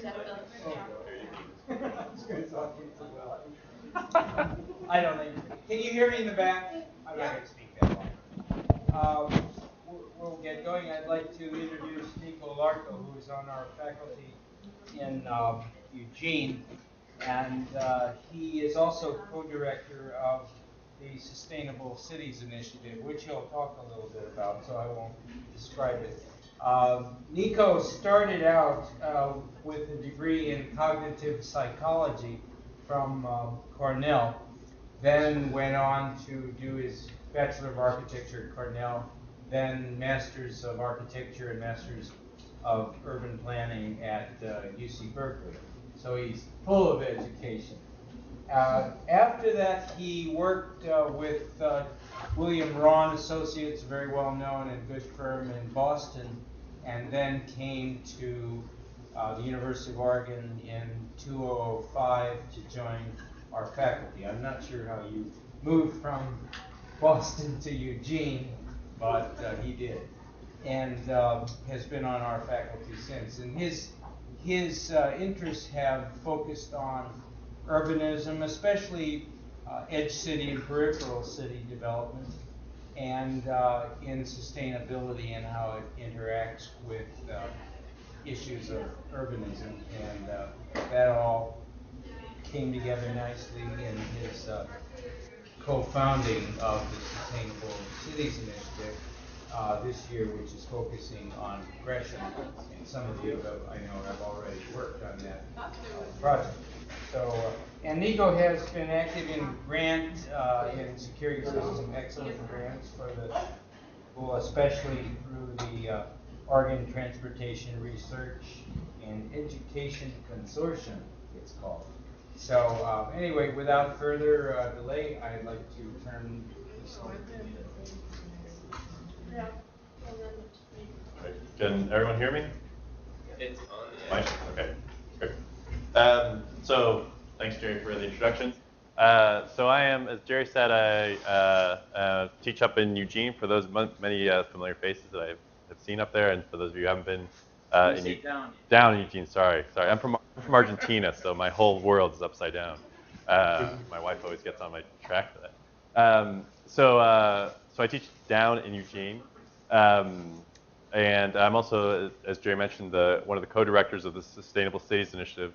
I don't think. Can you hear me in the back? I'm not going to speak that long. We'll get going. I'd like to introduce Nico Larco, who is on our faculty in Eugene, and he is also co-director of the Sustainable Cities Initiative, which he'll talk a little bit about, so I won't describe it. Nico started out with a degree in cognitive psychology from Cornell, then went on to do his Bachelor of Architecture at Cornell, then Masters of Architecture and Masters of Urban Planning at UC Berkeley. So he's full of education. After that, he worked with William Rawn Associates, a very well-known and good firm in Boston, and then came to the University of Oregon in 2005 to join our faculty. I'm not sure how you moved from Boston to Eugene, but he did, and has been on our faculty since. And his interests have focused on urbanism, especially edge city and peripheral city development, and in sustainability and how it interacts with issues of urbanism. And that all came together nicely in his co-founding of the Sustainable Cities Initiative this year, which is focusing on progression. And some of you, I know, have already worked on that project. So, and Nico has been active in in security system excellence grants for the school, especially through the Oregon Transportation Research and Education Consortium, it's called. So anyway, without further delay, I'd like to turn this over to Nico. Right. Can everyone hear me? It's on. Mike? Okay, great. So thanks, Jerry, for the introduction. So I am, as Jerry said, I teach up in Eugene. For those many familiar faces that I have seen up there, and for those of you who haven't been down in Eugene. Sorry. I'm from Argentina, so my whole world is upside down. My wife always gets on my track for that. So I teach down in Eugene. And I'm also, as Jerry mentioned, one of the co-directors of the Sustainable Cities Initiative.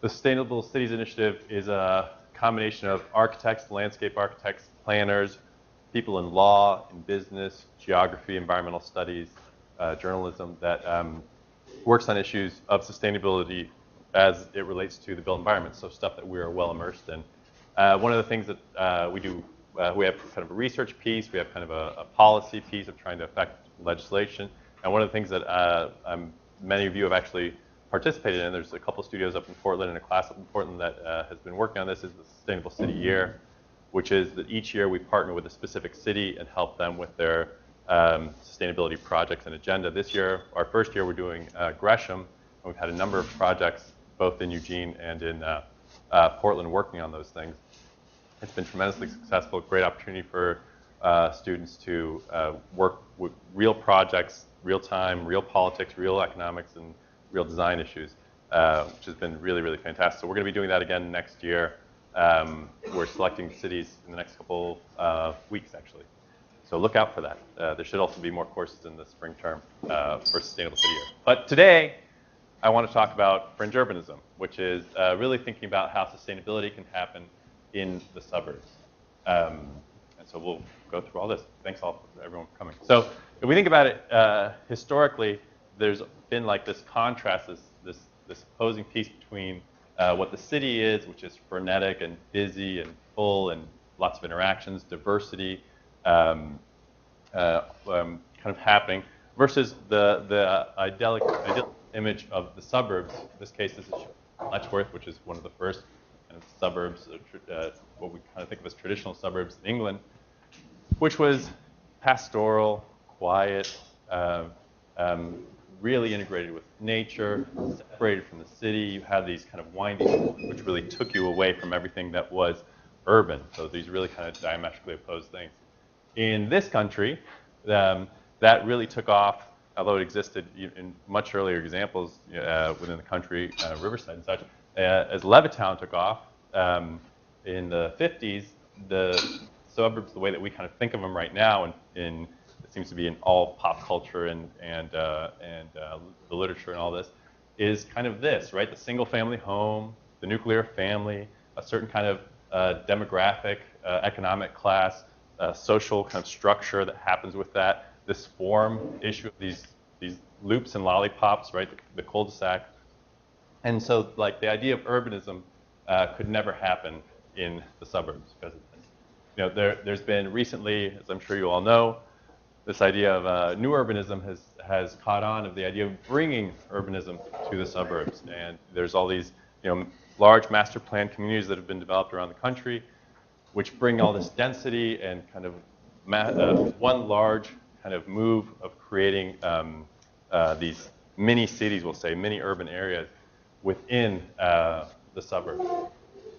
The Sustainable Cities Initiative is a combination of architects, landscape architects, planners, people in law, in business, geography, environmental studies, journalism that works on issues of sustainability as it relates to the built environment, so stuff that we are well immersed in. One of the things that we do, we have kind of a research piece, we have kind of a policy piece of trying to affect legislation, and one of the things that many of you have actually participated in, there's a couple studios up in Portland and a class up in Portland that has been working on this, is the Sustainable City Year, which is that each year we partner with a specific city and help them with their sustainability projects and agenda. This year, our first year, we're doing Gresham, and we've had a number of projects both in Eugene and in Portland working on those things. It's been tremendously successful, great opportunity for students to work with real projects, real time, real politics, real economics, and real design issues, which has been really, really fantastic. So we're going to be doing that again next year. We're selecting cities in the next couple weeks, actually. So look out for that. There should also be more courses in the spring term for Sustainable City Year. But today, I want to talk about fringe urbanism, which is really thinking about how sustainability can happen in the suburbs. And so we'll go through all this. Thanks all for everyone for coming. So if we think about it historically, there's been like this contrast, this opposing piece between what the city is, which is frenetic and busy and full and lots of interactions, diversity, kind of happening, versus the idyllic image of the suburbs. In this case, this is Letchworth, which is one of the first kind of suburbs, what we kind of think of as traditional suburbs in England, which was pastoral, quiet, really integrated with nature, separated from the city. You had these kind of winding, which really took you away from everything that was urban. So these really kind of diametrically opposed things. In this country, that really took off although it existed in much earlier examples within the country, Riverside and such, as Levittown took off in the 50s, the suburbs, the way that we kind of think of them right now, it seems to be in all pop culture and the literature and all this, is kind of this, right? The single-family home, the nuclear family, a certain kind of demographic, economic class, social kind of structure that happens with that. This form issue of these loops and lollipops, right? The cul-de-sac. And so, like, the idea of urbanism could never happen in the suburbs because of this. You know, there's been recently, as I'm sure you all know, this idea of new urbanism has caught on, of the idea of bringing urbanism to the suburbs. And there's all these, large master plan communities that have been developed around the country, which bring all this density and kind of one large kind of move of creating these mini cities, we'll say, mini urban areas within the suburbs.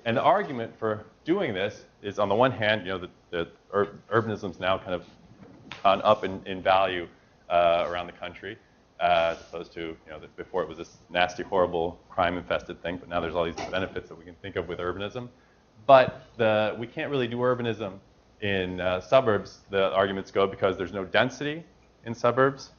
And the argument for doing this is, on the one hand, the urbanism's now kind of gone up in value around the country, as opposed to, before it was this nasty, horrible, crime-infested thing, but now there's all these benefits that we can think of with urbanism. But we can't really do urbanism in suburbs, the arguments go, because there's no density in suburbs,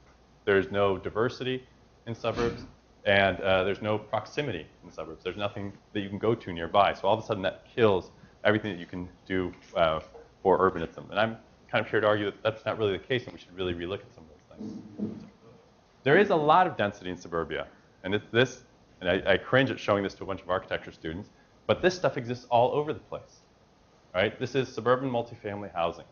there's no diversity in suburbs, and there's no proximity in suburbs. There's nothing that you can go to nearby. So all of a sudden that kills everything that you can do for urbanism. And I'm kind of here to argue that that's not really the case, and we should really relook at some of those things. There is a lot of density in suburbia, and it's this, and I cringe at showing this to a bunch of architecture students, but this stuff exists all over the place, right? This is suburban multifamily housing.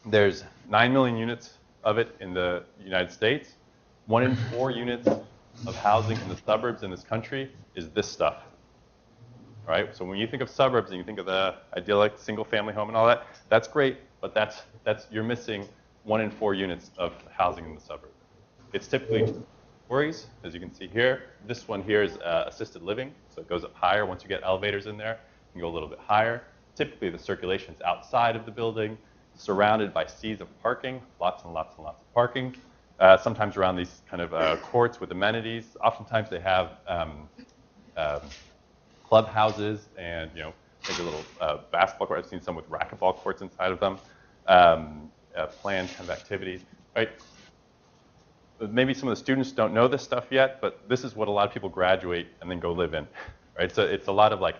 There's 9 million units of it in the United States. 1 in 4 units of housing in the suburbs in this country is this stuff, right? So when you think of suburbs and you think of the idyllic single-family home and all that, that's great, but you're missing 1 in 4 units of housing in the suburb. It's typically stories, as you can see here. This one here is assisted living, so it goes up higher. Once you get elevators in there, you can go a little bit higher. Typically, the circulation is outside of the building, surrounded by seas of parking, lots and lots and lots of parking. Sometimes around these kind of courts with amenities. Oftentimes they have clubhouses and, maybe a little basketball court. I've seen some with racquetball courts inside of them. Planned kind of activities, right? Maybe some of the students don't know this stuff yet, but this is what a lot of people graduate and then go live in, right? So it's a lot of like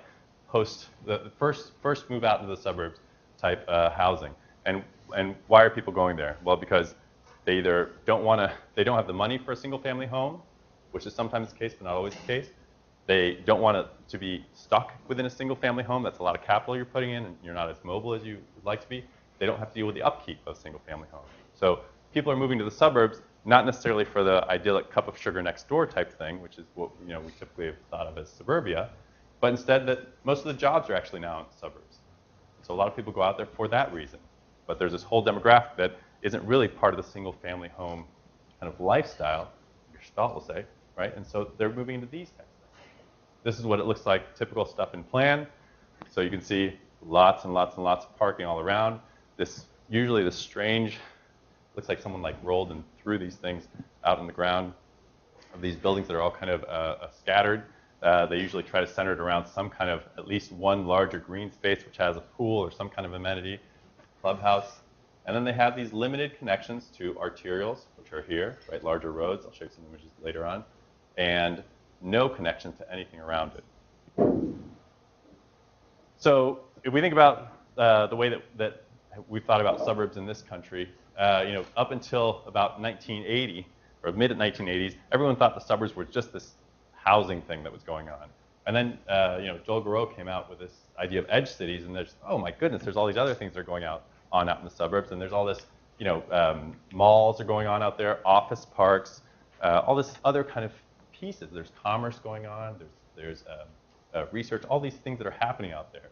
the first move out into the suburbs type housing. And why are people going there? Well, because they either they don't have the money for a single family home, which is sometimes the case, but not always the case. They don't want it to be stuck within a single family home. That's a lot of capital you're putting in, and you're not as mobile as you would like to be. They don't have to deal with the upkeep of a single family home. So people are moving to the suburbs, not necessarily for the idyllic cup of sugar next door type thing, which is what we typically have thought of as suburbia, but instead that most of the jobs are actually now in the suburbs. So a lot of people go out there for that reason. But there's this whole demographic that isn't really part of the single family home kind of lifestyle, your Gestalt will say, right? And so they're moving into these types of things. This is what it looks like, typical stuff in plan. So you can see lots and lots and lots of parking all around. Usually this strange, looks like someone like rolled and threw these things out on the ground of these buildings that are all kind of scattered. They usually try to center it around some kind of at least one larger green space which has a pool or some kind of amenity, clubhouse. And then they have these limited connections to arterials, which are here, right, larger roads. I'll show you some images later on. And no connection to anything around it. So if we think about the way that we've thought about suburbs in this country, up until about 1980, or mid-1980s, everyone thought the suburbs were just this housing thing that was going on. And then, Joel Garreau came out with this idea of edge cities, and there's, oh my goodness, there's all these other things that are going on out in the suburbs, and there's all this, malls are going on out there, office parks, all this other kind of pieces. There's commerce going on, there's research, all these things that are happening out there.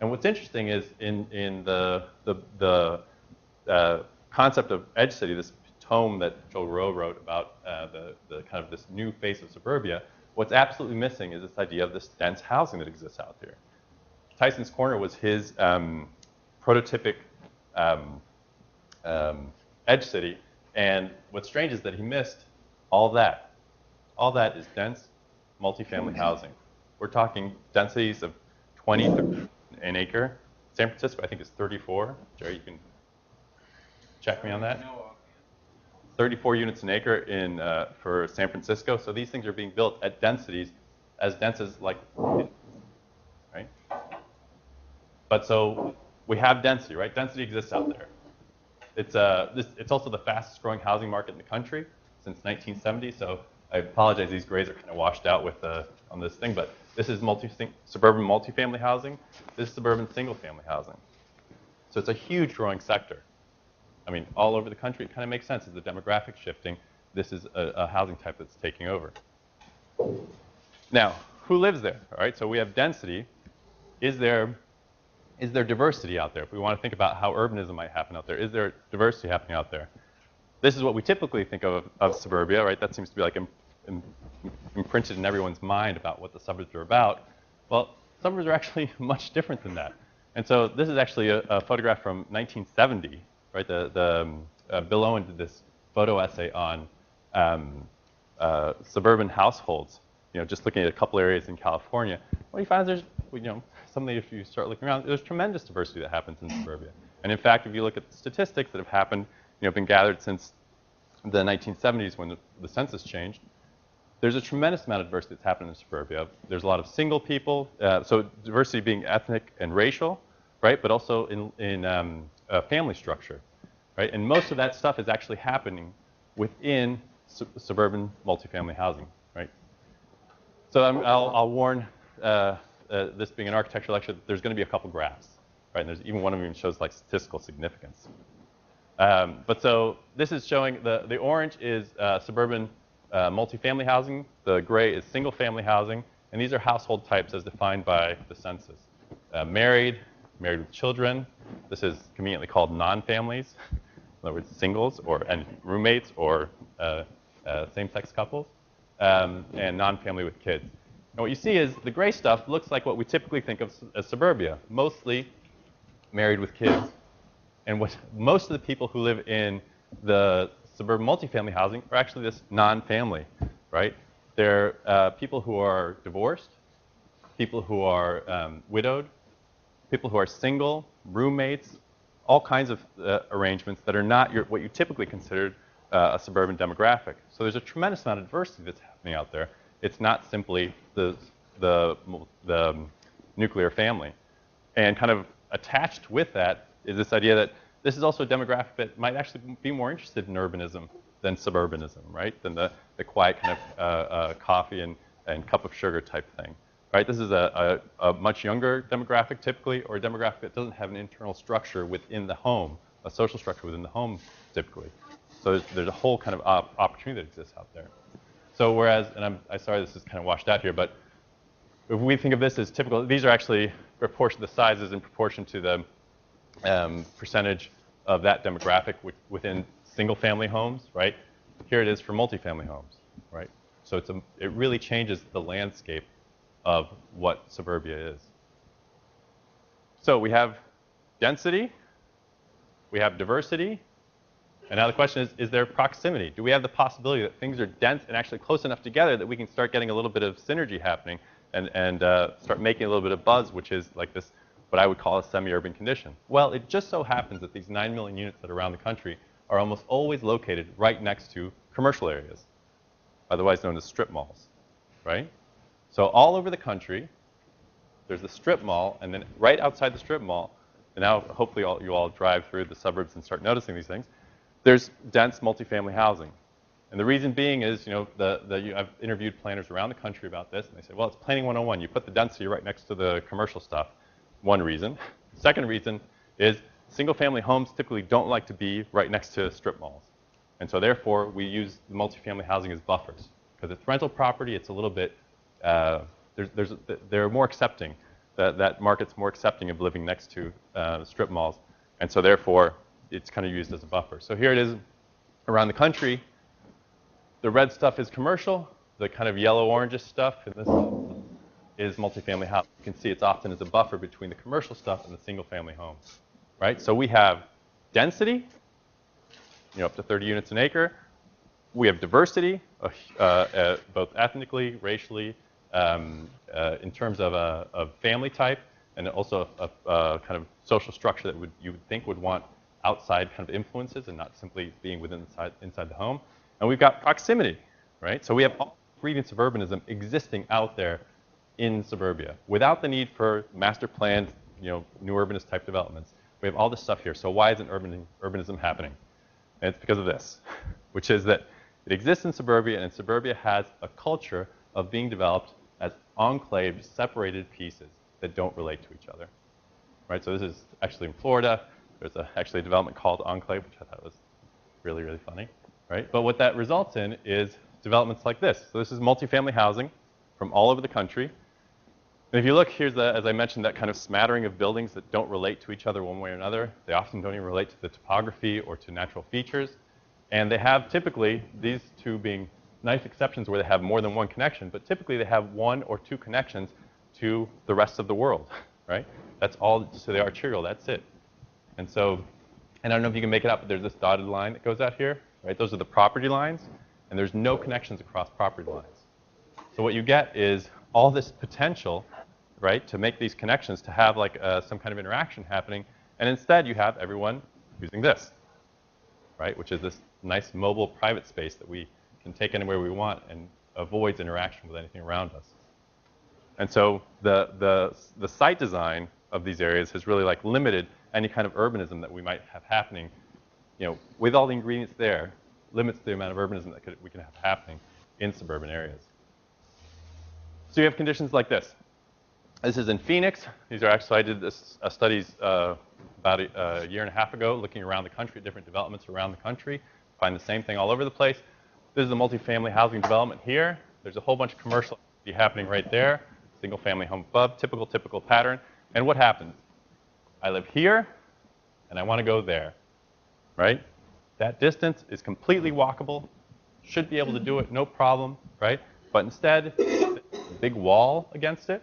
And what's interesting is in the concept of edge city, this tome that Joel Garreau wrote about the kind of this new face of suburbia, what's absolutely missing is this idea of this dense housing that exists out there. Tyson's Corner was his prototypic edge city, And what's strange is that he missed all that. All that is dense multifamily housing. We're talking densities of 20 an acre. San Francisco, I think, is 34. Jerry, you can check me on that. 34 units an acre in for San Francisco. So these things are being built at densities as dense as like, right? But so we have density, right? Density exists out there. It's also the fastest growing housing market in the country since 1970. So I apologize, these grays are kind of washed out with on this thing, but this is suburban multifamily housing. This is suburban single family housing. So it's a huge growing sector. I mean, all over the country, it kind of makes sense as the demographic shifting. This is a housing type that's taking over. Now, who lives there? All right, so we have density. Is there diversity out there? If we want to think about how urbanism might happen out there, is there diversity happening out there? This is what we typically think of suburbia, right? That seems to be like imprinted in everyone's mind about what the suburbs are about. Well, suburbs are actually much different than that. And so this is actually a photograph from 1970, right? Bill Owen did this photo essay on suburban households, just looking at a couple areas in California. What he finds there's, something if you start looking around, there's tremendous diversity that happens in suburbia. And in fact, if you look at the statistics that have happened, been gathered since the 1970s when the census changed, there's a tremendous amount of diversity that's happened in suburbia. There's a lot of single people, so diversity being ethnic and racial, right? But also in family structure, right? And most of that stuff is actually happening within suburban multifamily housing, right? So I'll warn, this being an architecture lecture, there's going to be a couple graphs, right? And there's even one of them shows like statistical significance. But so this is showing the orange is suburban multifamily housing. The gray is single family housing. And these are household types as defined by the census. Married with children. This is conveniently called non-families. In other words, singles and roommates or same-sex couples. And non-family with kids. And what you see is the gray stuff looks like what we typically think of as suburbia, mostly married with kids. And what most of the people who live in the suburban multifamily housing are actually this non-family, right? They're people who are divorced, people who are widowed, people who are single, roommates, all kinds of arrangements that are not what you typically consider a suburban demographic. So there's a tremendous amount of diversity that's happening out there. It's not simply the nuclear family. And kind of attached with that is this idea that this is also a demographic that might actually be more interested in urbanism than suburbanism, right? Than the quiet kind of coffee and cup of sugar type thing, right? This is a much younger demographic typically, or a demographic that doesn't have an internal structure within the home, a social structure within the home typically. So there's a whole kind of opportunity that exists out there. So whereas, and I'm sorry this is kind of washed out here, but if we think of this as typical, these are actually the sizes in proportion to the percentage of that demographic within single-family homes, right? Here it is for multifamily homes, right? So it really changes the landscape of what suburbia is. So we have density, we have diversity, and now the question is there proximity? Do we have the possibility that things are dense and actually close enough together that we can start getting a little bit of synergy happening and start making a little bit of buzz, which is like this, what I would call a semi-urban condition? Well, it just so happens that these 9 million units that are around the country are almost always located right next to commercial areas, otherwise known as strip malls, right? So all over the country, there's the strip mall, and then right outside the strip mall, and now hopefully you all drive through the suburbs and start noticing these things, there's dense multifamily housing. And the reason being is, I've interviewed planners around the country about this, and they say, well, it's planning 101. You put the density right next to the commercial stuff. One reason. Second reason is single-family homes typically don't like to be right next to strip malls. And so therefore, we use the multifamily housing as buffers. Because it's rental property, it's a little bit, they're more accepting. That market's more accepting of living next to strip malls. And so therefore, it's kind of used as a buffer. So here it is around the country. The red stuff is commercial. The kind of yellow-orangish stuff in this is multifamily housing. You can see it's often as a buffer between the commercial stuff and the single-family homes, right? So we have density, up to 30 units an acre. We have diversity, both ethnically, racially, in terms of family type, and also a kind of social structure that you would think would want outside kind of influences and not simply being inside the home. And we've got proximity, right? So we have all ingredients of urbanism existing out there in suburbia without the need for master planned, new urbanist type developments. We have all this stuff here. So why isn't urbanism happening? And it's because of this, which is that it exists in suburbia, and suburbia has a culture of being developed as enclaved, separated pieces that don't relate to each other, right? So this is actually in Florida. There's actually a development called Enclave, which I thought was really, really funny, right? But what that results in is developments like this. So this is multifamily housing from all over the country. And if you look, here's, as I mentioned, that kind of smattering of buildings that don't relate to each other one way or another. They often don't even relate to the topography or to natural features. And they have typically, these two being nice exceptions where they have more than one connection, but typically they have one or two connections to the rest of the world, right? That's all, so they are arterial, that's it. And so, and I don't know if you can make it out, but there's this dotted line that goes out here, right? Those are the property lines, and there's no connections across property lines. So what you get is all this potential, right, to make these connections, to have like some kind of interaction happening, and instead you have everyone using this, right, which is this nice mobile private space that we can take anywhere we want and avoids interaction with anything around us. And so the site design of these areas has really like limited any kind of urbanism that we might have happening, with all the ingredients there, limits the amount of urbanism that we can have happening in suburban areas. So you have conditions like this. This is in Phoenix. These are actually, I did this studies about a year and a half ago, looking around the country, different developments around the country. Find the same thing all over the place. This is a multifamily housing development here. There's a whole bunch of commercial activity happening right there. Single family home above, typical pattern. And what happens? I live here, and I want to go there, right? That distance is completely walkable. Should be able to do it, no problem, right? But instead, a big wall against it,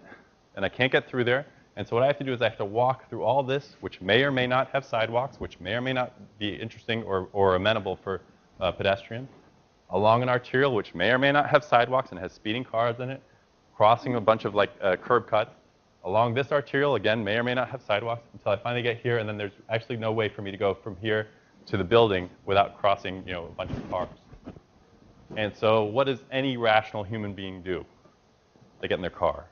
and I can't get through there. And so what I have to do is I have to walk through all this, which may or may not have sidewalks, which may or may not be interesting or amenable for pedestrians, along an arterial, which may or may not have sidewalks and has speeding cars in it, crossing a bunch of curb cuts, along this arterial, again, may or may not have sidewalks until I finally get here, and then there's actually no way for me to go from here to the building without crossing, a bunch of cars. And so what does any rational human being do? They get in their car,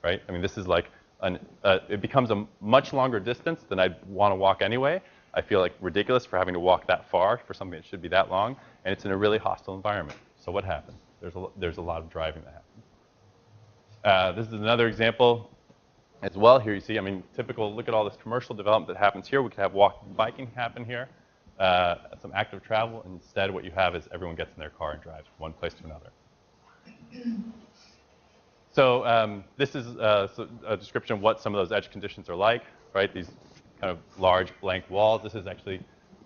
right? I mean, this is like, it becomes a much longer distance than I'd want to walk anyway. I feel like ridiculous for having to walk that far for something that should be that long, and it's in a really hostile environment. So what happens? There's a lot of driving that happens. This is another example as well. Here you see, I mean, typical, look at all this commercial development that happens here. We could have walking, biking happen here, some active travel. Instead, what you have is everyone gets in their car and drives from one place to another. So this is a description of what some of those edge conditions are like, right? These kind of large blank walls. This is actually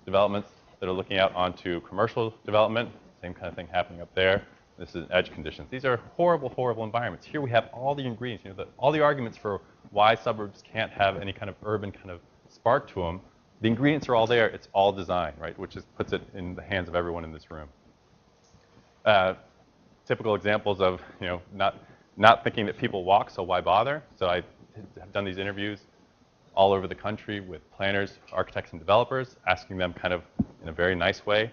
developments that are looking out onto commercial development. Same kind of thing happening up there. This is edge conditions. These are horrible, horrible environments. Here we have all the ingredients, all the arguments for why suburbs can't have any kind of urban kind of spark to them. The ingredients are all there. It's all design, right? Which puts it in the hands of everyone in this room. Typical examples of, not thinking that people walk, so why bother? So I have done these interviews all over the country with planners, architects, and developers, asking them kind of in a very nice way,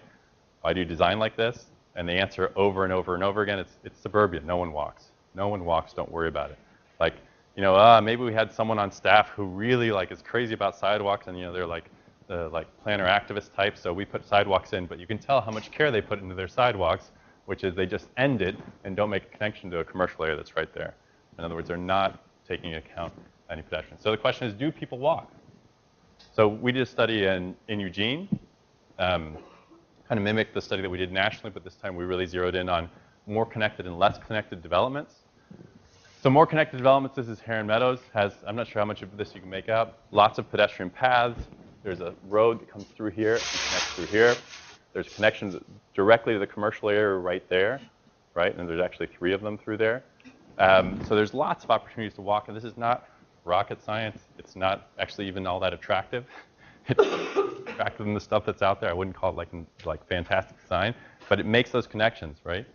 why do you design like this? And they answer over and over and over again, it's suburbia, no one walks. No one walks, don't worry about it. Like, maybe we had someone on staff who really is crazy about sidewalks, and they're like planner activist types, so we put sidewalks in, but you can tell how much care they put into their sidewalks, which is they just end it and don't make a connection to a commercial area that's right there. In other words, they're not taking into account any pedestrians. So the question is, do people walk? So we did a study in Eugene, kind of mimicked the study that we did nationally, but this time we really zeroed in on more connected and less connected developments. So more connected developments, this is Heron Meadows, I'm not sure how much of this you can make out, lots of pedestrian paths. There's a road that comes through here and connects through here. There's connections directly to the commercial area right there, right? And there's actually 3 of them through there. So there's lots of opportunities to walk, and this is not rocket science. It's not actually even all that attractive. it's attractive than the stuff that's out there. I wouldn't call it like fantastic design, but it makes those connections, right?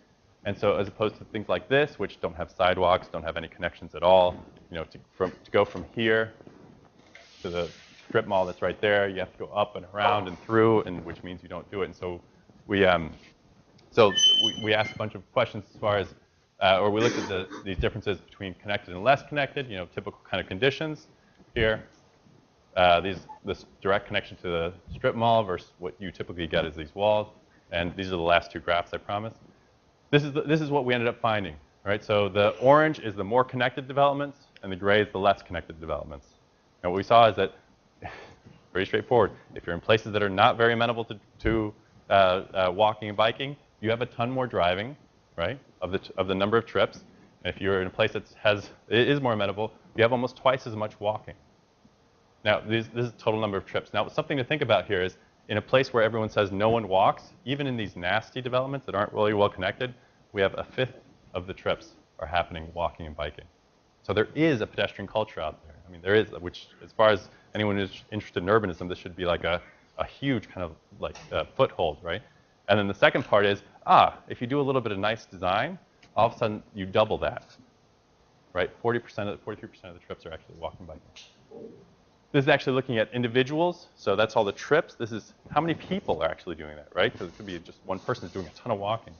And so as opposed to things like this, which don't have sidewalks, don't have any connections at all, you know, to go from here to the strip mall that's right there, you have to go up and around and through, and which means you don't do it. And so we asked a bunch of questions as far as, or we looked at these differences between connected and less connected, you know, typical kind of conditions here. This direct connection to the strip mall versus what you typically get is these walls. And these are the last two graphs, I promise. This is what we ended up finding, right? So the orange is the more connected developments, and the gray is the less connected developments. And what we saw is that, very straightforward, if you're in places that are not very amenable to walking and biking, you have a ton more driving, right, of the number of trips. And if you're in a place that is more amenable, you have almost twice as much walking. Now, this is the total number of trips. Now, something to think about here is, in a place where everyone says no one walks, even in these nasty developments that aren't really well connected, we have a fifth of the trips are happening walking and biking. So there is a pedestrian culture out there. I mean, there is, which, as far as anyone who's interested in urbanism, this should be like a huge kind of like foothold, right? And then the second part is, if you do a little bit of nice design, all of a sudden you double that, right? 43% of the trips are actually walking and biking. This is actually looking at individuals, so that's all the trips. This is how many people are actually doing that, right? Because it could be just one person is doing a ton of walking.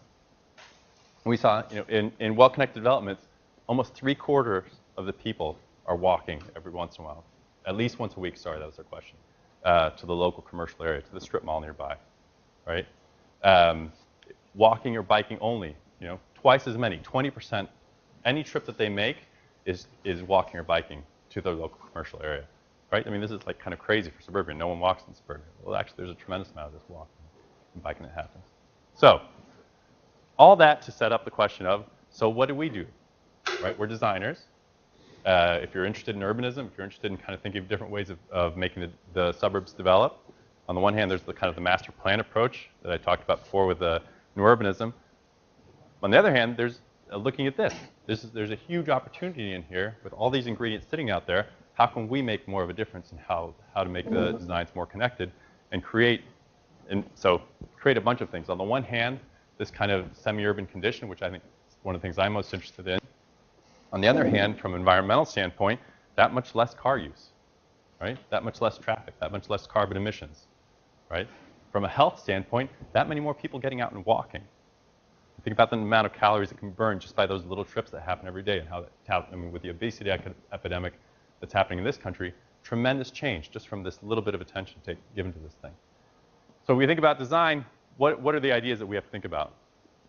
And we saw, you know, in well-connected developments, almost 3/4 of the people are walking every once in a while, at least once a week. Sorry, that was our question. To the local commercial area, to the strip mall nearby, right? Walking or biking only, you know, twice as many, 20%. Any trip that they make is walking or biking to their local commercial area. Right? I mean, this is like kind of crazy for suburbia. No one walks in suburbia. Well, actually, there's a tremendous amount of this walking and biking that happens. So, all that to set up the question of, so what do we do? Right? We're designers. If you're interested in urbanism, if you're interested in kind of thinking of different ways of making the suburbs develop, on the one hand, there's the kind of the master plan approach that I talked about before with the new urbanism. On the other hand, there's looking at this. There's a huge opportunity in here with all these ingredients sitting out there. How can we make more of a difference in how to make the designs more connected and create a bunch of things. On the one hand, this kind of semi-urban condition, which I think is one of the things I'm most interested in. On the other hand, from an environmental standpoint, that much less car use, right? That much less traffic, that much less carbon emissions, right? From a health standpoint, that many more people getting out and walking. Think about the amount of calories that can be burned just by those little trips that happen every day, and I mean, with the obesity epidemic that's happening in this country, tremendous change just from this little bit of attention given to this thing. So when we think about design, what are the ideas that we have to think about?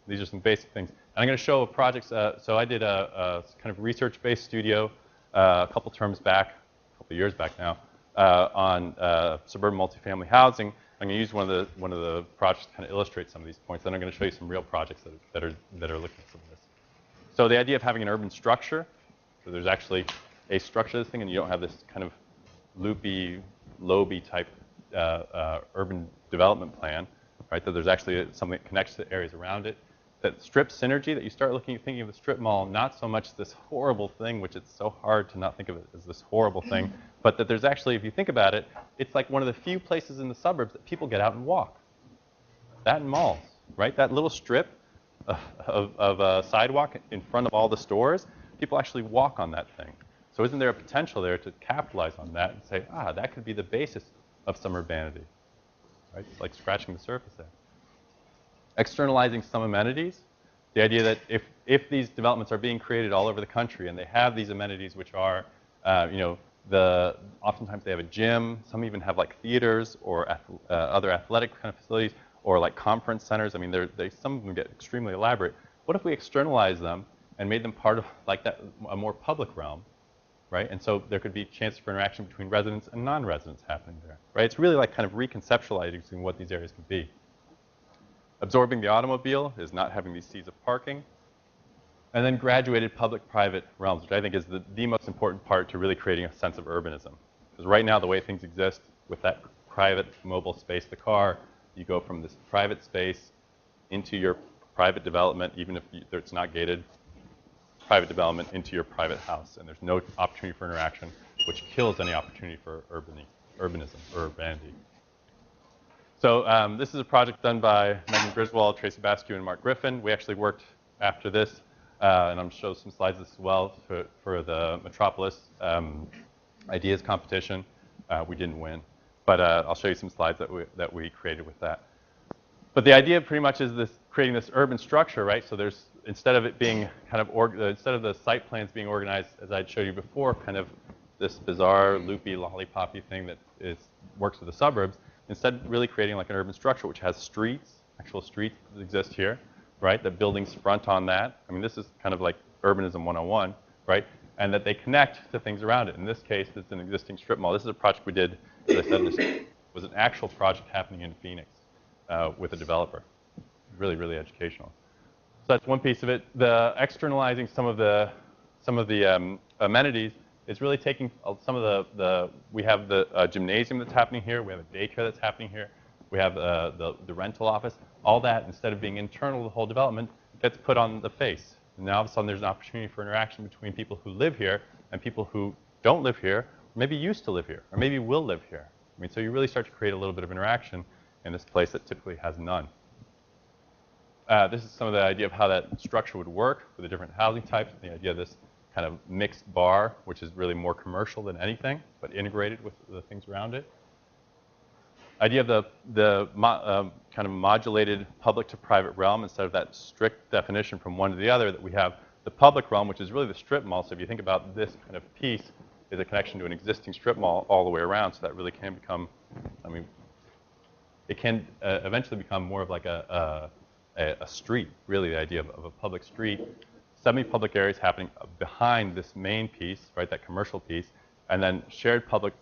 These are some basic things. And I'm going to show projects. So I did a kind of research-based studio a couple terms back, a couple years back now, on suburban multifamily housing. I'm going to use one of the projects to kind of illustrate some of these points. Then I'm going to show you some real projects that are looking at some of this. So the idea of having an urban structure, so there's actually a structure to this thing, and you don't have this kind of loopy, loby type urban development plan, right? That there's actually something that connects to the areas around it. That strip synergy, that you start thinking of the strip mall, not so much this horrible thing, which it's so hard to not think of it as this horrible thing, but that there's actually, if you think about it, it's like one of the few places in the suburbs that people get out and walk. That and malls, right? That little strip of a sidewalk in front of all the stores, people actually walk on that thing. So isn't there a potential there to capitalize on that and say, that could be the basis of some urbanity, right? It's like scratching the surface there. Externalizing some amenities, the idea that if these developments are being created all over the country and they have these amenities which are, oftentimes they have a gym, some even have like theaters or other athletic kind of facilities or like conference centers. I mean, some of them get extremely elaborate. What if we externalize them and made them part of like that, a more public realm, right? And so there could be chances for interaction between residents and non-residents happening there, right? It's really like kind of reconceptualizing what these areas could be. Absorbing the automobile is not having these seas of parking. And then graduated public-private realms, which I think is the most important part to really creating a sense of urbanism. Because right now, the way things exist with that private mobile space, the car, you go from this private space into your private development, even if it's not gated, private development into your private house. And there's no opportunity for interaction, which kills any opportunity for urbanism, or urbanity. So this is a project done by Megan Griswold, Tracy Basque, and Mark Griffin. We actually worked after this, and I'm show some slides as well for the Metropolis ideas competition. We didn't win, but I'll show you some slides that we created with that. But the idea pretty much is creating this urban structure, right? So there's, instead of it being kind of, instead of the site plans being organized, as I'd showed you before, kind of this bizarre, loopy, lollipoppy thing that works with the suburbs, instead really creating like an urban structure which has streets, actual streets that exist here, right? The buildings front on that. I mean, this is kind of like urbanism 101, right? And that they connect to things around it. In this case, it's an existing strip mall. This is a project we did, as I said, this was an actual project happening in Phoenix with a developer. Really, really educational. So that's one piece of it. The externalizing some of the amenities is really taking some of we have the gymnasium that's happening here. We have a daycare that's happening here. We have the rental office. All that, instead of being internal to the whole development, gets put on the face. And now all of a sudden there's an opportunity for interaction between people who live here and people who don't live here, or maybe used to live here, or maybe will live here. I mean, so you really start to create a little bit of interaction in this place that typically has none. This is some of the idea of how that structure would work with the different housing types, the idea of this kind of mixed bar, which is really more commercial than anything, but integrated with the things around it. Idea of the kind of modulated public to private realm, instead of that strict definition from one to the other, that we have the public realm, which is really the strip mall. So if you think about this kind of piece is a connection to an existing strip mall all the way around, so that really can become, I mean, it can eventually become more of like a street, really the idea of a public street. Semi-public areas happening behind this main piece, right, that commercial piece, and then shared public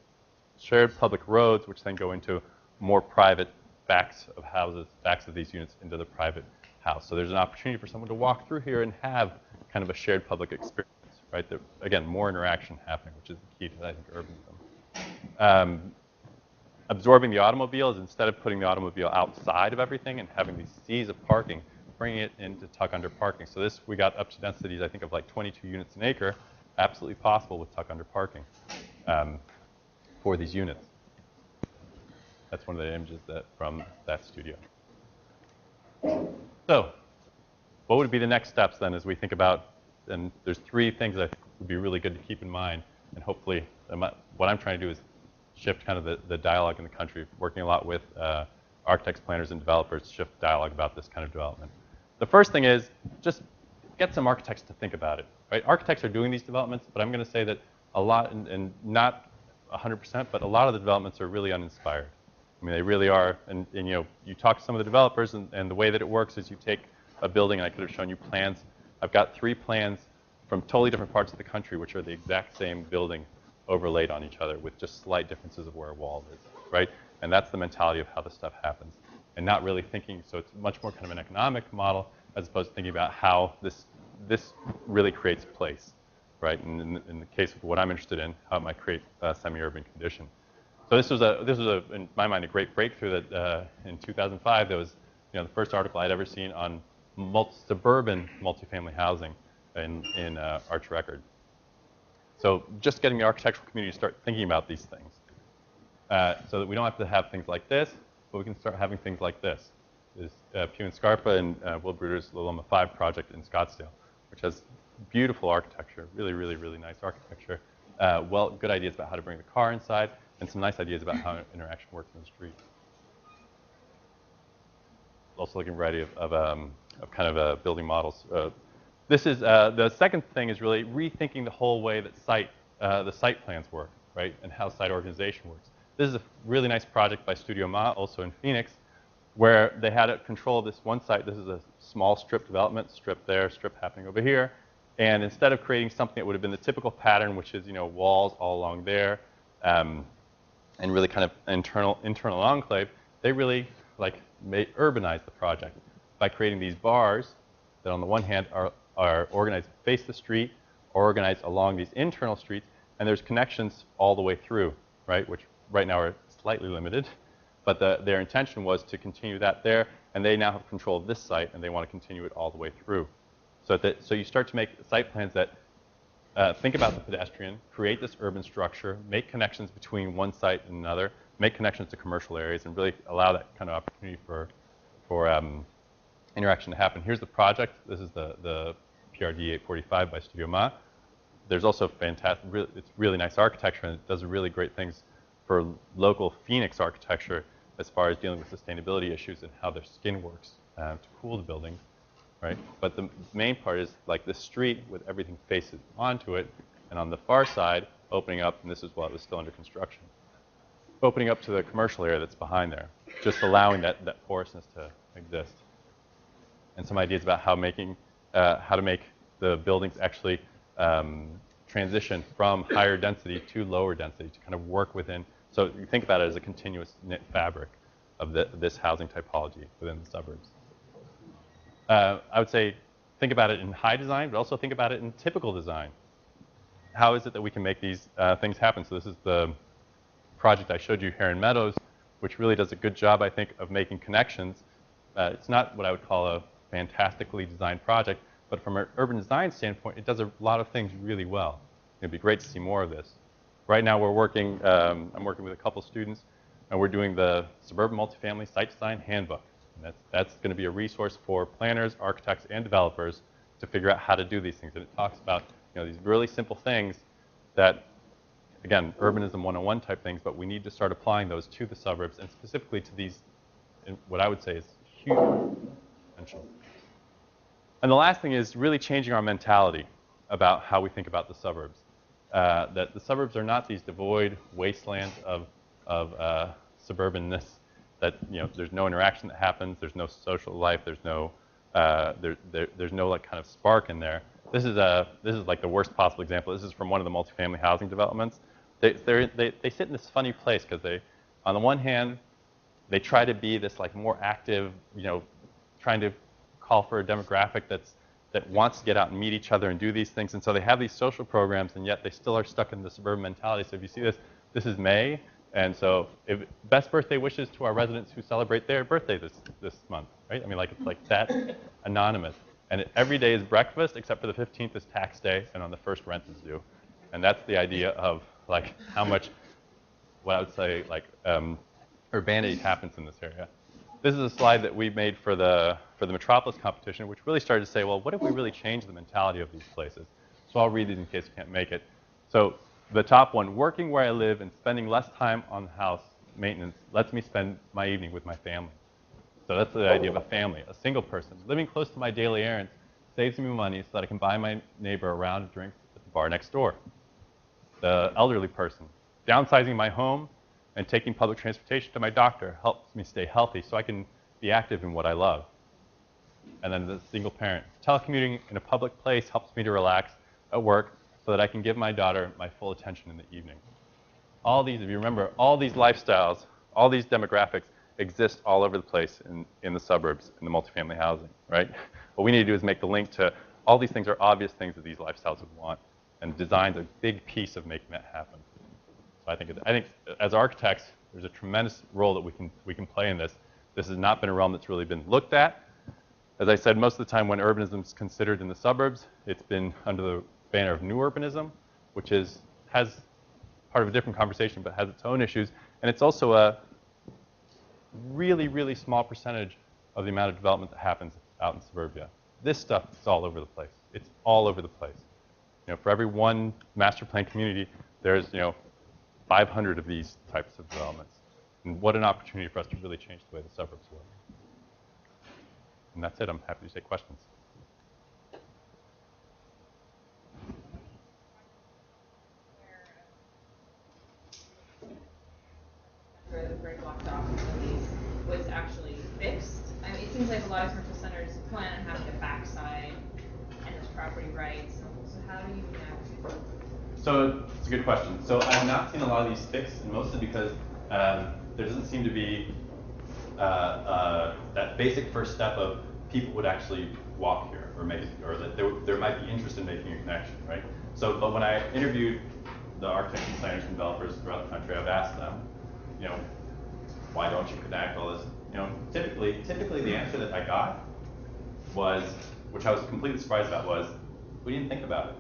roads, which then go into more private backs of houses, backs of these units into the private house. So there's an opportunity for someone to walk through here and have kind of a shared public experience, right? There, again, more interaction happening, which is the key to, I think, urbanism. Absorbing the automobile is, instead of putting the automobile outside of everything and having these seas of parking, bringing it in to tuck under parking. So this, we got up to densities, I think, of like 22 units an acre, absolutely possible with tuck under parking for these units. That's one of the images from that studio. So what would be the next steps then as we think about, and there's three things that I think would be really good to keep in mind, and hopefully what I'm trying to do is shift kind of the dialogue in the country, working a lot with architects, planners, and developers to shift dialogue about this kind of development. The first thing is just get some architects to think about it, right? Architects are doing these developments, but I'm going to say that a lot, and not 100%, but a lot of the developments are really uninspired. I mean, they really are, and you know, you talk to some of the developers, and the way that it works is you take a building, and I could have shown you plans. I've got 3 plans from totally different parts of the country, which are the exact same building overlaid on each other with just slight differences of where a wall is, right? And that's the mentality of how this stuff happens, and not really thinking, so it's much more kind of an economic model as opposed to thinking about how this really creates place, right? And in the case of what I'm interested in, how it might create a semi-urban condition. So this was in my mind, a great breakthrough that in 2005, there was, you know, the first article I'd ever seen on suburban multifamily housing in Arch Record. So just getting the architectural community to start thinking about these things, so that we don't have to have things like this, but we can start having things like this. Is Pugh and Scarpa and Will Bruder's Loma 5 project in Scottsdale, which has beautiful architecture, really, really, really nice architecture. Good ideas about how to bring the car inside, and some nice ideas about how interaction works in the street. Also looking at a variety of kind of building models. This is the second thing is really rethinking the whole way that the site plans work, right, and how site organization works. This is a really nice project by Studio Ma, also in Phoenix, where they had control of this one site. This is a small strip development, strip there, strip happening over here. And instead of creating something that would have been the typical pattern, which is, you know, walls all along there, and really kind of internal enclave, they really urbanize the project by creating these bars that on the one hand are organized face the street, or organized along these internal streets, and there's connections all the way through, right, which right now are slightly limited, but their intention was to continue that there, and they now have control of this site, and they want to continue it all the way through. So you start to make site plans that think about the pedestrian, create this urban structure, make connections between one site and another, make connections to commercial areas, and really allow that kind of opportunity for interaction to happen. Here's the project. This is the PRD 845 by Studio Ma. There's also fantastic, it's really nice architecture, and it does really great things for local Phoenix architecture as far as dealing with sustainability issues and how their skin works to cool the buildings, right? But the main part is like this street with everything faces onto it, and on the far side, opening up, and this is while it was still under construction, opening up to the commercial area that's behind there, just allowing that porousness to exist. And some ideas about how to make the buildings actually transition from higher density to lower density to kind of work within. So you think about it as a continuous knit fabric of this housing typology within the suburbs. I would say think about it in high design, but also think about it in typical design. How is it that we can make these things happen? So this is the project I showed you, Heron Meadows, which really does a good job, I think, of making connections. It's not what I would call a fantastically designed project, but from an urban design standpoint, it does a lot of things really well. It'd be great to see more of this. Right now we're working, I'm working with a couple students, and we're doing the Suburban Multifamily Site Design Handbook. And that's gonna be a resource for planners, architects, and developers to figure out how to do these things. And it talks about, these really simple things that, again, urbanism 101 type things, but we need to start applying those to the suburbs, and specifically to these, what I would say is huge potential. And the last thing is really changing our mentality about how we think about the suburbs. That the suburbs are not these devoid wastelands of suburbanness. That there's no interaction that happens. There's no social life. There's no there's no like kind of spark in there. This is like the worst possible example. This is from one of the multifamily housing developments. They sit in this funny place because they, on the one hand, they try to be this like more active, trying to call for a demographic that wants to get out and meet each other and do these things. And so they have these social programs, and yet they still are stuck in the suburban mentality. So if you see this is May, and so best birthday wishes to our residents who celebrate their birthday this month, right? I mean, like it's like that anonymous. And every day is breakfast, except for the 15th is tax day, and on the 1st rent is due. And that's the idea of like how much, what I would say, like urbanity happens in this area. This is a slide that we made for the Metropolis competition, which really started to say, well, what if we really change the mentality of these places? So I'll read these in case you can't make it. So the top one, working where I live and spending less time on the house maintenance lets me spend my evening with my family. So that's the idea of a family, a single person. Living close to my daily errands saves me money so that I can buy my neighbor a round of drinks at the bar next door. The elderly person, downsizing my home and taking public transportation to my doctor helps me stay healthy so I can be active in what I love. And then the single parent, telecommuting in a public place helps me to relax at work so that I can give my daughter my full attention in the evening. All these, if you remember, all these lifestyles, all these demographics exist all over the place in the suburbs, in the multifamily housing, right? What we need to do is make the link to all these things are obvious things that these lifestyles would want, and design's a big piece of making that happen. So I think as architects, there's a tremendous role that we can play in this. This has not been a realm that's really been looked at. As I said, most of the time when urbanism is considered in the suburbs, it's been under the banner of new urbanism, which has part of a different conversation, but has its own issues. And it's also a really, really small percentage of the amount of development that happens out in suburbia. This stuff is all over the place. It's all over the place. For every one master plan community, there's 500 of these types of developments. And what an opportunity for us to really change the way the suburbs work. And that's it. I'm happy to take questions. Where the brick blocked off facilities was actually fixed. I mean, it seems like a lot of commercial centers plan on having a backside and there's property rights. So how do you navigate? So it's a good question. So I've not seen a lot of these fixed, and mostly because there doesn't seem to be that basic first step of people would actually walk here, or that there might be interest in making a connection, right? So, but when I interviewed the architects and planners and developers throughout the country, I've asked them, why don't you connect all this? Typically the answer that I got was, which I was completely surprised about, was we didn't think about it.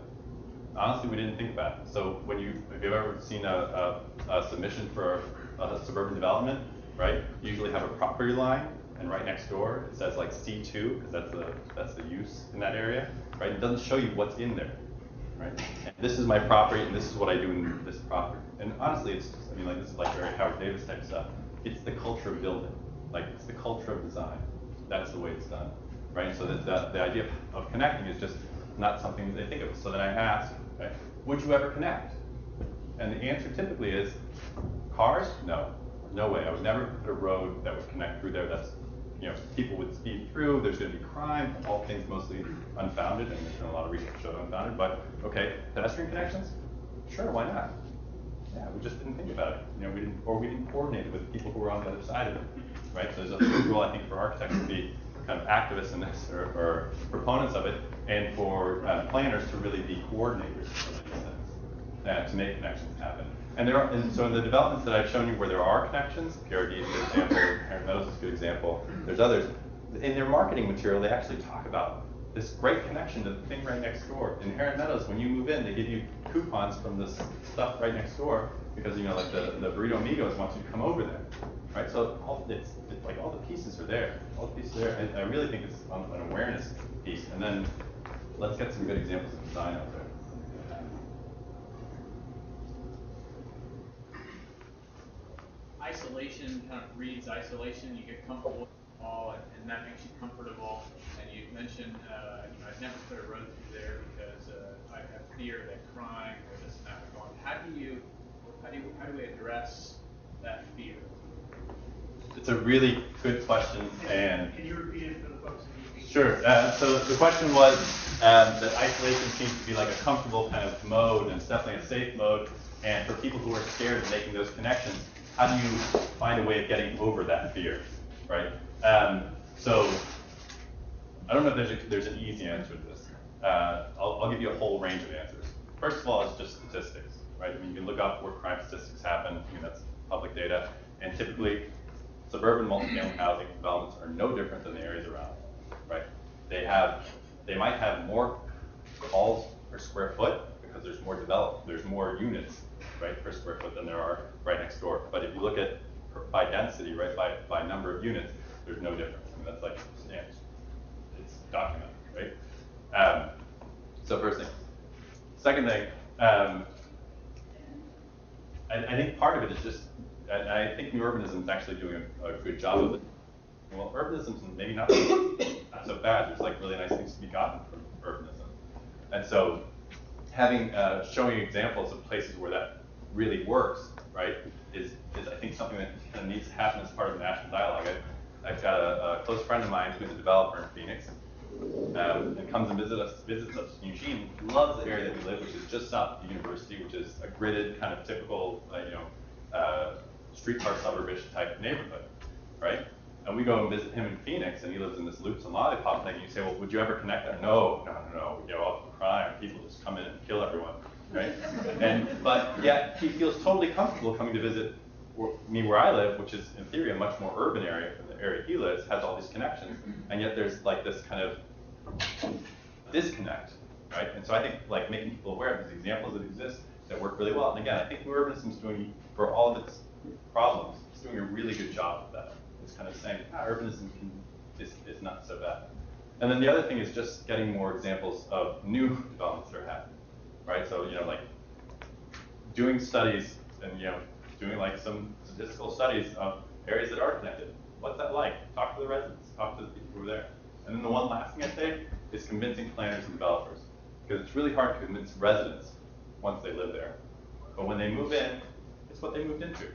honestly, we didn't think about it. So if you've ever seen a submission for a suburban development, right? You usually have a property line, and right next door it says like C2 because that's the use in that area, right? It doesn't show you what's in there, right? And this is my property, and this is what I do in this property. And honestly, it's just, I mean, like this is like very Howard Davis type stuff. It's the culture of building, like it's the culture of design. That's the way it's done, right? So the idea of connecting is just not something that they think of. So then I ask, right, would you ever connect? And the answer typically is, cars? No way. I would never put a road that would connect through there. That's, people would speed through, there's gonna be crime, all things mostly unfounded, and there's been a lot of research showing unfounded, but okay, pedestrian connections? Sure, why not? Yeah, we just didn't think about it. We didn't coordinate it with people who were on the other side of it, right? So there's a rule, I think, for architects to be kind of activists in this, or proponents of it, and for planners to really be coordinators of these things, to make connections happen. And so in the developments that I've shown you where there are connections, PRD is a good example, Heron Meadows is a good example, there's others. In their marketing material, they actually talk about this great connection to the thing right next door. In Heron Meadows, when you move in, they give you coupons from this stuff right next door because, like the Burrito Amigos wants you to come over there, right? So it's like all the pieces are there. All the pieces are there. And I really think it's an awareness piece. And then let's get some good examples of design out there. Isolation kind of breeds isolation. You get comfortable with it all, and that makes you comfortable. And you mentioned, I'd never put a road through there because I have fear that crime or this and that would go on. How do we address that fear? It's a really good question. And can you repeat it for the folks in the Sure. So the question was that isolation seems to be like a comfortable kind of mode, and it's definitely a safe mode. And for people who are scared of making those connections, how do you find a way of getting over that fear, right? So I don't know if there's an easy answer to this. I'll give you a whole range of answers. First of all, it's just statistics, right? I mean, you can look up where crime statistics happen. I mean, that's public data. And typically, suburban multifamily housing developments are no different than the areas around, right? They might have more calls per square foot because there's more units, right, per square foot than there are right next door. But if you look at by density, right, by number of units, there's no difference. I mean, that's like standard. It's documented, right? So first thing. Second thing, I think part of it is just, I think New Urbanism is actually doing a good job of it. Well, urbanism is maybe not so bad. There's like really nice things to be gotten from urbanism. And so showing examples of places where that really works, right, is I think something that kind of needs to happen as part of the national dialogue. I've got a close friend of mine who's a developer in Phoenix, and comes and visits us in Eugene. Loves the area that we live, which is just south of the university, which is a gridded kind of typical, streetcar suburbish type neighborhood, right? And we go and visit him in Phoenix, and he lives in this loops and lollipop thing. And you say, well, would you ever connect there? No. We go off the crime. People just come in and kill everyone, right? But yet he feels totally comfortable coming to visit me where I live, which is in theory a much more urban area than the area he lives, has all these connections, and yet there's like this kind of disconnect, right? And so I think like making people aware of these examples that exist that work really well. And again, I think urbanism is doing, for all of its problems, it's doing a really good job of that. It's kind of saying, urbanism is not so bad. And then the other thing is just getting more examples of new developments that are happening, right? So, like doing studies and, doing like some statistical studies of areas that are connected. What's that like? Talk to the residents, talk to the people who are there. And then the one last thing I'd say is convincing planners and developers. Because it's really hard to convince residents once they live there. But when they move in, it's what they moved into,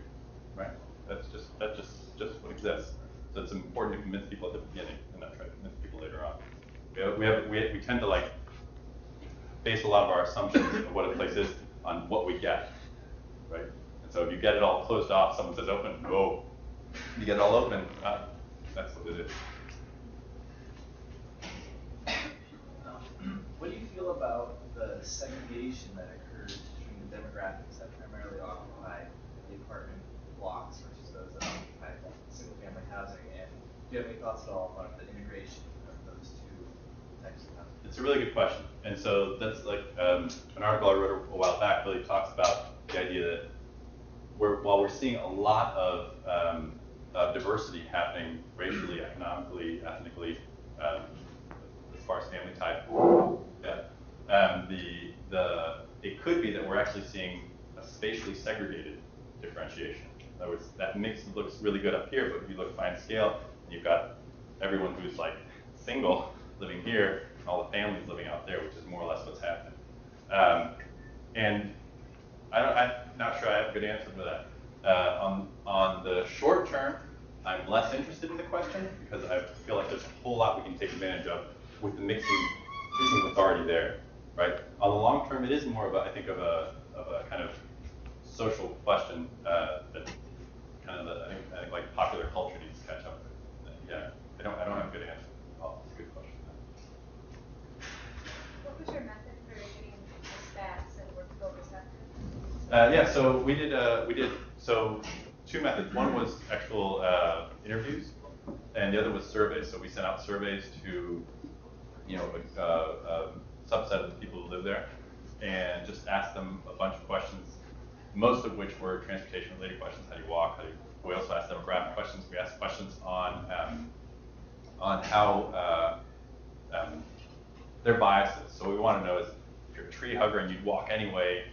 right? That's just what exists. So it's important to convince people at the beginning and not try to convince people later on. We tend to like base a lot of our assumptions of what a place is on what we get, right? And so if you get it all closed off, someone says open, go. You get it all open, that's what it is. What do you feel about the segregation that occurs between the demographics that primarily occupy the apartment blocks versus those that occupy single-family housing? And do you have any thoughts at all about the integration of those two types of housing? it's a really good question. And so that's like an article I wrote a while back really talks about the idea that while we're seeing a lot of diversity happening racially, economically, ethnically, as far as family type, it could be that we're actually seeing a spatially segregated differentiation. In other words, that mix looks really good up here, but if you look fine scale, and you've got everyone who's like single living here, and all the families living out there, which is more or less what's happening. And I'm not sure I have a good answer for that. On the short term, I'm less interested in the question because I feel like there's a whole lot we can take advantage of with the mixing what's already there, right? On the long term, it is more of a, I think, of a kind of social question that kind of I think like popular culture needs to catch up with. Yeah, I don't have a good answer. Oh, it's a good question. What was your method for getting the stats and workflow receptive? Yeah, so we did two methods. One was actual interviews, and the other was surveys. So we sent out surveys to, a subset of the people who live there, and just asked them a bunch of questions, most of which were transportation-related questions. How do you walk? We also asked demographic questions. We asked questions on how their biases. So we want to know is if you're a tree hugger and you'd walk anyway,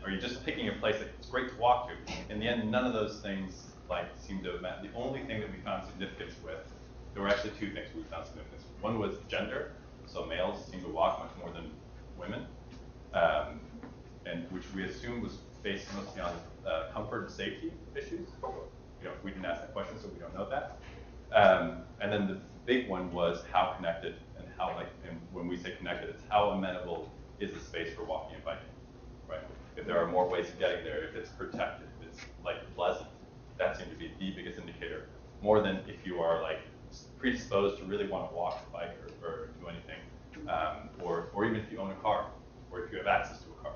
are you just picking a place that it's great to walk to? In the end, none of those things seem to have met. The only thing that we found significance with, there were actually two things we found significance with. One was gender, so males seem to walk much more than women, and which we assumed was based mostly on comfort and safety issues. We didn't ask that question, so we don't know that. And then the big one was how connected and and when we say connected, it's how amenable is the space for walking and biking, right? If there are more ways of getting there, if it's protected, if it's pleasant, that seemed to be the biggest indicator, more than if you are predisposed to really want to walk, bike, or do anything, or even if you own a car, or if you have access to a car.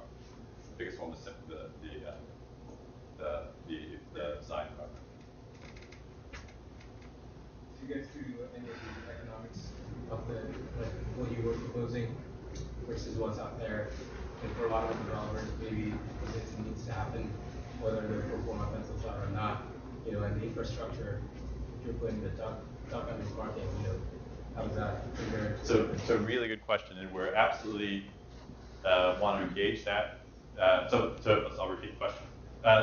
The biggest one was simply the design part. Do you guys do any of the economics of what you were proposing versus what's out there? And for a lot of the developers, maybe this needs to happen, whether they're pro forma pencils out or not. And the infrastructure, if you're putting the duck under parking, how does that compare? So really good question, and we're absolutely want to engage that. So I'll repeat the question.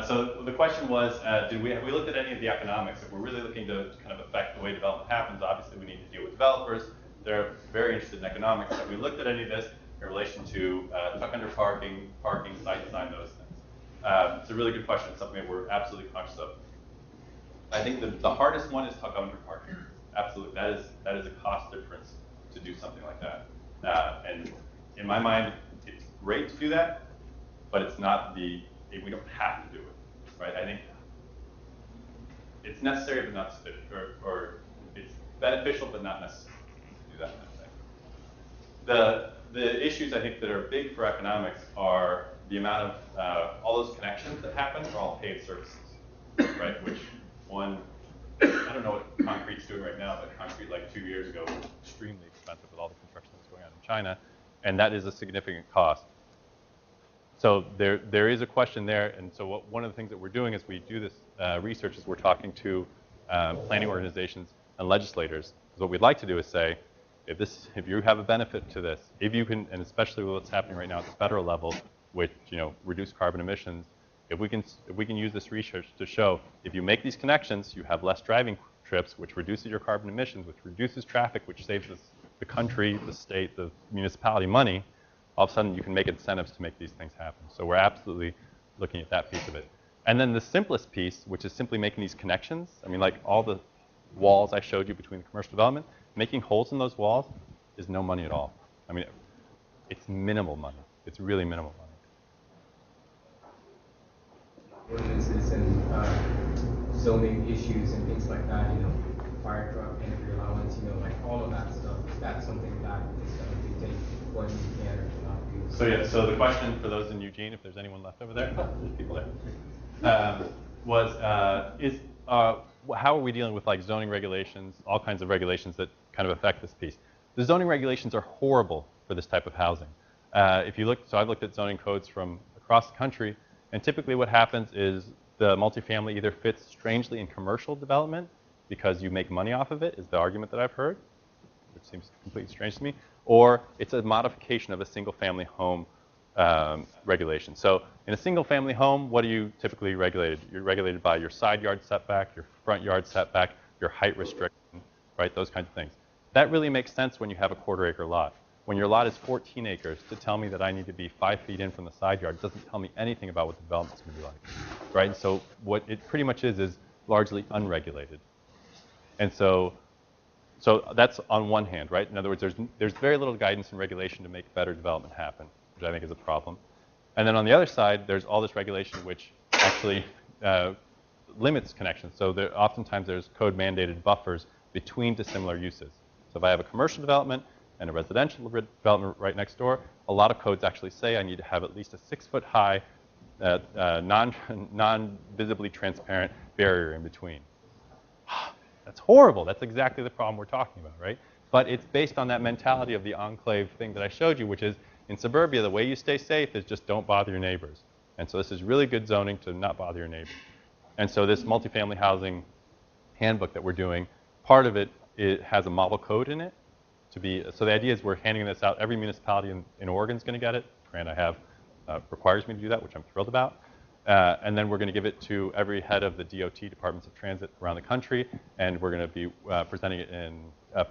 So the question was, have we looked at any of the economics? If we're really looking to kind of affect the way development happens, obviously we need to deal with developers. They're very interested in economics. Have we looked at any of this in relation to tuck under parking, site design, those things? It's a really good question. It's something that we're absolutely conscious of. I think the hardest one is tuck under parking. Absolutely, that is a cost difference to do something like that. And in my mind, it's great to do that, but it's not we don't have to do it, right? I think it's necessary but not sufficient, or it's beneficial but not necessary to do that kind of thing. The issues I think that are big for economics are the amount of all those connections that happen are all paved surfaces, right? Which I don't know what concrete's doing right now, but concrete 2 years ago was extremely expensive with all the construction that's going on in China, and that is a significant cost. So there is a question there, and so one of the things that we're doing as we do this research is we're talking to planning organizations and legislators. Because what we'd like to do is say, if you have a benefit to this, if you can, and especially with what's happening right now at the federal level, with reduce carbon emissions, if we can use this research to show if you make these connections, you have less driving trips, which reduces your carbon emissions, which reduces traffic, which saves the country, the state, the municipality money. All of a sudden, you can make incentives to make these things happen. So we're absolutely looking at that piece of it. And then the simplest piece, which is simply making these connections. I mean, all the walls I showed you between the commercial development, making holes in those walls is no money at all. I mean, it's minimal money. It's really minimal money. Ordinances and zoning issues and things like that, fire truck, entry allowance, all of that stuff. That's something that is going to dictate what you can or cannot do. So yeah, so the question for those in Eugene, if there's anyone left over there, there's people there, how are we dealing with zoning regulations, all kinds of regulations that kind of affect this piece? The zoning regulations are horrible for this type of housing. If you look, so I've looked at zoning codes from across the country, and typically what happens is the multifamily either fits strangely in commercial development because you make money off of it, is the argument that I've heard, which seems completely strange to me, or it's a modification of a single family home regulation. So in a single family home, what are you typically regulated? You're regulated by your side yard setback, your front yard setback, your height restriction, right? Those kinds of things. That really makes sense when you have a quarter-acre lot. When your lot is 14 acres, to tell me that I need to be 5 feet in from the side yard doesn't tell me anything about what the development's going to be like, right? And so what it pretty much is largely unregulated. And so that's on one hand, right? In other words, there's very little guidance and regulation to make better development happen, which I think is a problem. And then on the other side, there's all this regulation which actually limits connections. So oftentimes there's code-mandated buffers between dissimilar uses. So if I have a commercial development and a residential development right next door, a lot of codes actually say I need to have at least a 6-foot-high, non-visibly transparent barrier in between. That's horrible. That's exactly the problem we're talking about, right? But it's based on that mentality of the enclave thing that I showed you, which is in suburbia, the way you stay safe is just don't bother your neighbors. And so this is really good zoning to not bother your neighbors. And so this multifamily housing handbook that we're doing, part of it has a model code in it. So the idea is we're handing this out. Every municipality in Oregon is going to get it. Grant I have requires me to do that, which I'm thrilled about. And then we're going to give it to every head of the DOT, Departments of Transit, around the country, and we're going to be presenting it in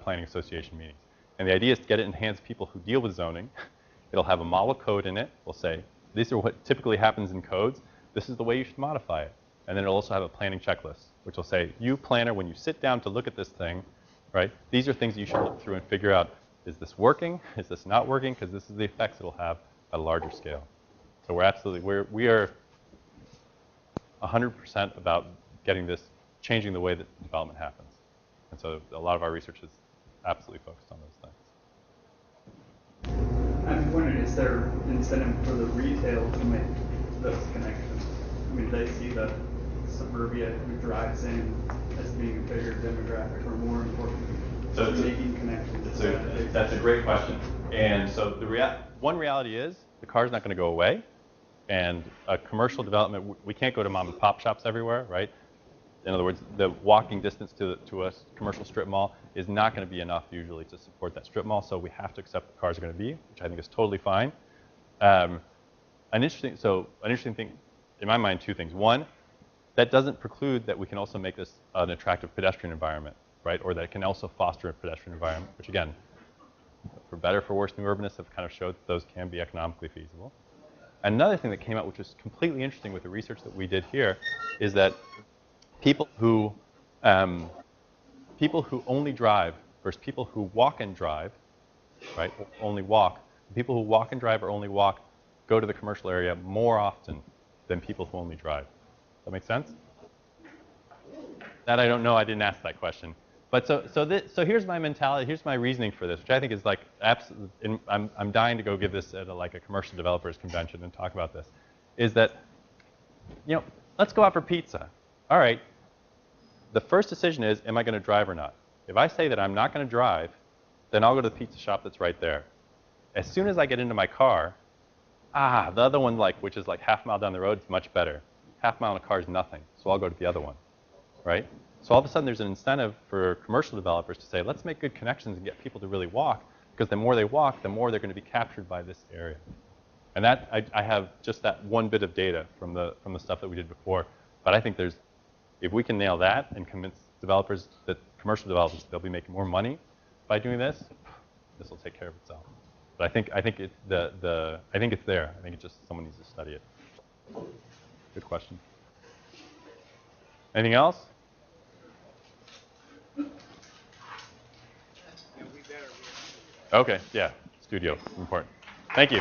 planning association meetings. And the idea is to get it in the hands of people who deal with zoning. It'll have a model code in it. We'll say, these are what typically happens in codes. This is the way you should modify it. And then it'll also have a planning checklist, which will say, you planner, when you sit down to look at this thing, right, these are things you should look through and figure out, is this working? Is this not working? Because this is the effects it'll have at a larger scale. So we are 100% about getting this, changing the way that development happens. And so a lot of our research is absolutely focused on those things. I'm wondering, is there incentive for the retail to make those connections? I mean, they see the suburbia who drives in as being a bigger demographic or more important. So making connections. That's a great question. And so one reality is the car's not going to go away. And a commercial development, we can't go to mom and pop shops everywhere, right? In other words, the walking distance to a commercial strip mall is not going to be enough usually to support that strip mall. So we have to accept the cars are going to be, which I think is totally fine. An interesting thing, in my mind, two things. One, that doesn't preclude that we can also make this an attractive pedestrian environment, right? Or that it can also foster a pedestrian environment, which again, for better or for worse, new urbanists have kind of showed that those can be economically feasible. Another thing that came out, which was completely interesting with the research that we did here, is that people who only drive versus people who walk and drive, right, only walk, people who walk and drive or only walk go to the commercial area more often than people who only drive. Does that make sense? That I don't know. I didn't ask that question. But so here's my mentality. Here's my reasoning for this, which I think is like absolutely. I'm dying to go give this at a commercial developers convention and talk about this. Is that, let's go out for pizza. All right. The first decision is, am I going to drive or not? If I say that I'm not going to drive, then I'll go to the pizza shop that's right there. As soon as I get into my car, the other one, which is half a mile down the road, is much better. Half a mile in a car is nothing, so I'll go to the other one, right? So all of a sudden, there's an incentive for commercial developers to say, let's make good connections and get people to really walk, because the more they walk, the more they're going to be captured by this area. And that I have just that one bit of data from the stuff that we did before. But I think if we can nail that and convince developers, that commercial developers, they'll be making more money by doing this, this will take care of itself. But I think it's there. I think it's just someone needs to study it. Good question. Anything else? Okay, yeah, studio, important. Thank you.